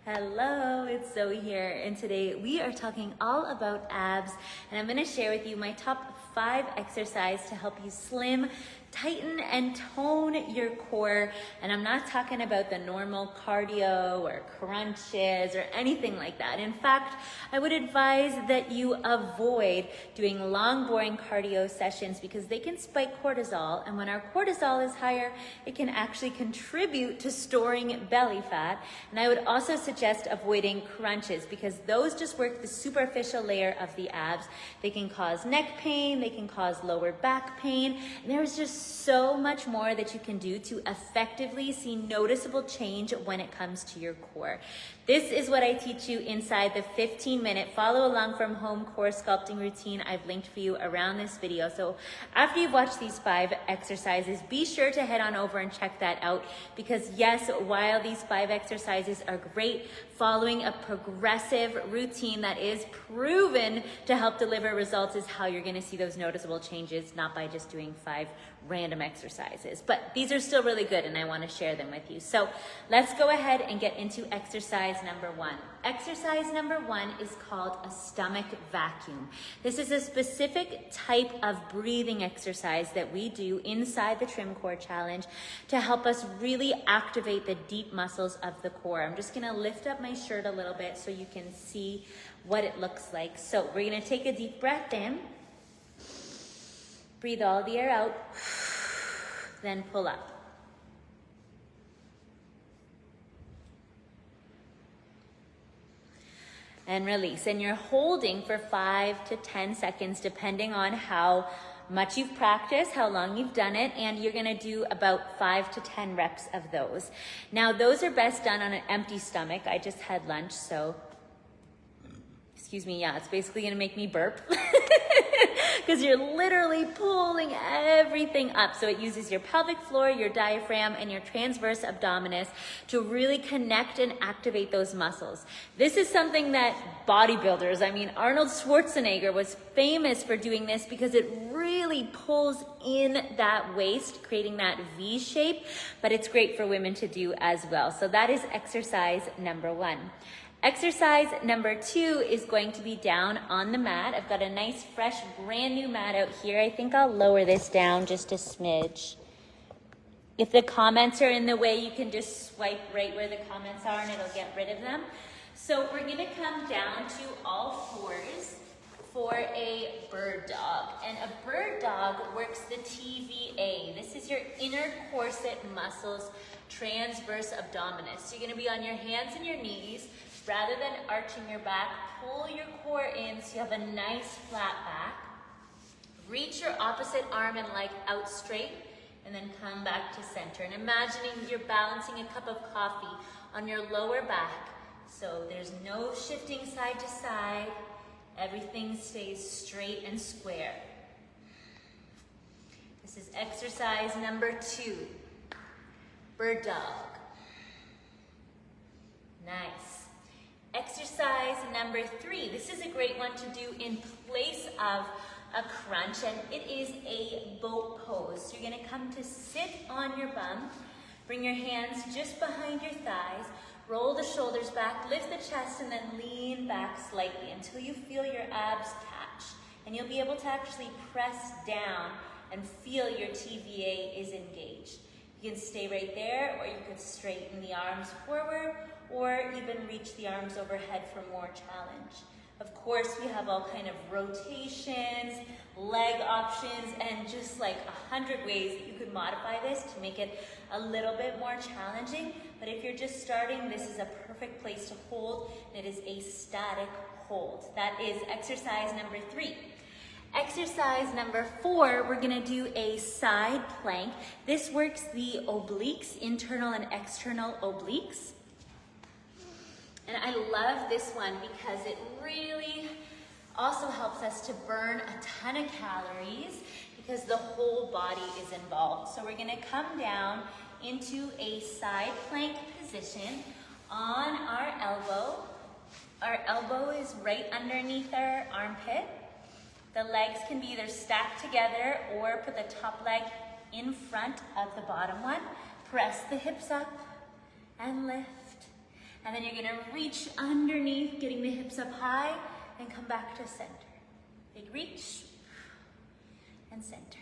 Hello, it's Zoe here, and today we are talking all about abs, and I'm going to share with you my top 5 exercises to help you slim, tighten, and tone your core. And I'm not talking about the normal cardio or crunches or anything like that. In fact, I would advise that you avoid doing long, boring cardio sessions because they can spike cortisol, and when our cortisol is higher, it can actually contribute to storing belly fat. And I would also suggest avoiding crunches because those just work the superficial layer of the abs. They can cause neck pain, they can cause lower back pain, and there's just so much more that you can do to effectively see noticeable change when it comes to your core. This is what I teach you inside the 15-minute follow along from home core sculpting routine I've linked for you around this video. So after you've watched these 5 exercises, be sure to head on over and check that out because yes, while these 5 exercises are great, following a progressive routine that is proven to help deliver results is how you're going to see those noticeable changes, not by just doing 5 random exercises. But these are still really good and I want to share them with you. So let's go ahead and get into exercise number 1. Exercise number 1 is called a stomach vacuum. This is a specific type of breathing exercise that we do inside the Trim Core Challenge to help us really activate the deep muscles of the core. I'm just going to lift up my shirt a little bit so you can see what it looks like. So we're going to take a deep breath in, breathe all the air out, then pull up. And release. And you're holding for 5 to 10 seconds depending on how much you've practiced, how long you've done it, and you're going to do about 5 to 10 reps of those. Now those are best done on an empty stomach. I just had lunch, so excuse me, yeah, it's basically going to make me burp because you're literally pulling everything up. So it uses your pelvic floor, your diaphragm, and your transverse abdominis to really connect and activate those muscles. This is something that bodybuilders, Arnold Schwarzenegger was famous for doing this because it really pulls in that waist, creating that V shape, but it's great for women to do as well. So that is exercise number 1. Exercise number 2 is going to be down on the mat. I've got a nice, fresh, brand new mat out here. I think I'll lower this down just a smidge. If the comments are in the way, you can just swipe right where the comments are and it'll get rid of them. So we're gonna come down to all fours for a bird dog. And a bird dog works the TVA. This is your inner corset muscles, transverse abdominis. So you're gonna be on your hands and your knees. Rather than arching your back, pull your core in so you have a nice flat back. Reach your opposite arm and leg out straight and then come back to center. And imagining you're balancing a cup of coffee on your lower back. So there's no shifting side to side. Everything stays straight and square. This is exercise number 2. Bird dog. Nice. Exercise number 3. This is a great one to do in place of a crunch, and it is a boat pose. So you're going to come to sit on your bum, bring your hands just behind your thighs, roll the shoulders back, lift the chest, and then lean back slightly until you feel your abs catch. And you'll be able to actually press down and feel your TVA is engaged. You can stay right there, or you could straighten the arms forward, or even reach the arms overhead for more challenge. Of course, we have all kind of rotations, leg options, and just like 100 ways that you could modify this to make it a little bit more challenging. But if you're just starting, this is a perfect place to hold. It is a static hold. That is exercise number 3. Exercise number 4, we're gonna do a side plank. This works the obliques, internal and external obliques. And I love this one because it really also helps us to burn a ton of calories because the whole body is involved. So we're gonna come down into a side plank position on our elbow. Our elbow is right underneath our armpit. The legs can be either stacked together or put the top leg in front of the bottom one. Press the hips up and lift. And then you're gonna reach underneath, getting the hips up high, and come back to center. Big reach, and center.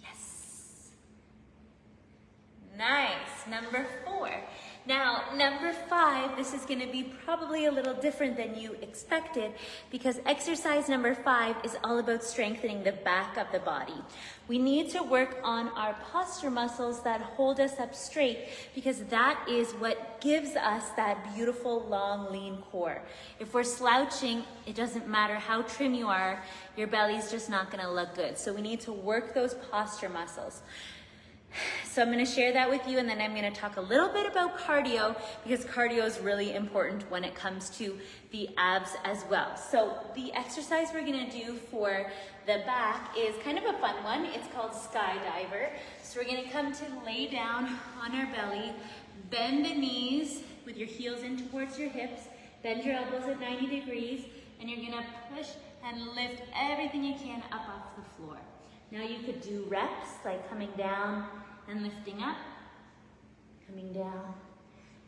Yes. Nice. Number 4. Now, number 5, this is gonna be probably a little different than you expected because exercise number 5 is all about strengthening the back of the body. We need to work on our posture muscles that hold us up straight because that is what gives us that beautiful, long, lean core. If we're slouching, it doesn't matter how trim you are, your belly's just not gonna look good. So we need to work those posture muscles. So I'm going to share that with you, and then I'm going to talk a little bit about cardio because cardio is really important when it comes to the abs as well. So the exercise we're going to do for the back is kind of a fun one. It's called skydiver. So we're going to come to lay down on our belly, bend the knees with your heels in towards your hips, bend your elbows at 90 degrees, and you're going to push and lift everything you can up off the floor. Now you could do reps like coming down and lifting up, coming down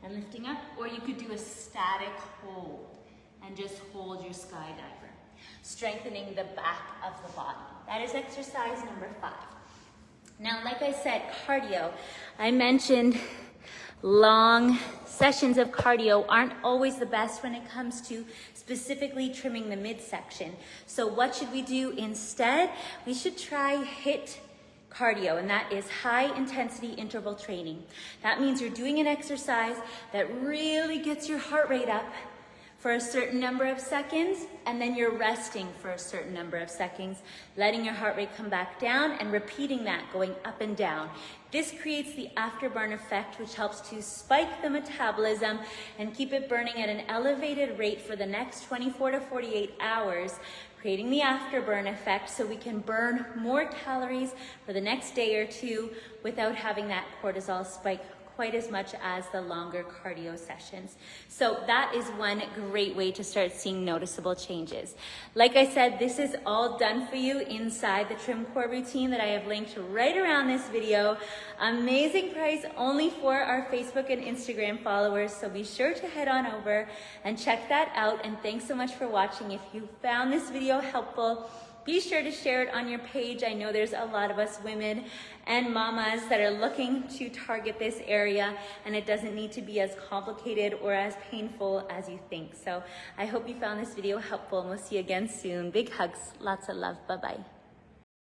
and lifting up, or you could do a static hold and just hold your skydiver, strengthening the back of the body. That is exercise number 5. Now, like I said, cardio, I mentioned long sessions of cardio aren't always the best when it comes to specifically trimming the midsection. So what should we do instead? We should try HIIT Cardio, and that is high intensity interval training. That means you're doing an exercise that really gets your heart rate up for a certain number of seconds, and then you're resting for a certain number of seconds, letting your heart rate come back down and repeating that, going up and down. This creates the afterburn effect, which helps to spike the metabolism and keep it burning at an elevated rate for the next 24 to 48 hours, creating the afterburn effect so we can burn more calories for the next day or two without having that cortisol spike quite as much as the longer cardio sessions. So that is one great way to start seeing noticeable changes. Like I said, this is all done for you inside the Trim Core routine that I have linked right around this video. Amazing price only for our Facebook and Instagram followers, so be sure to head on over and check that out. And thanks so much for watching. If you found this video helpful, be sure to share it on your page. I know there's a lot of us women and mamas that are looking to target this area, and it doesn't need to be as complicated or as painful as you think. So I hope you found this video helpful, and we'll see you again soon. Big hugs, lots of love, bye-bye.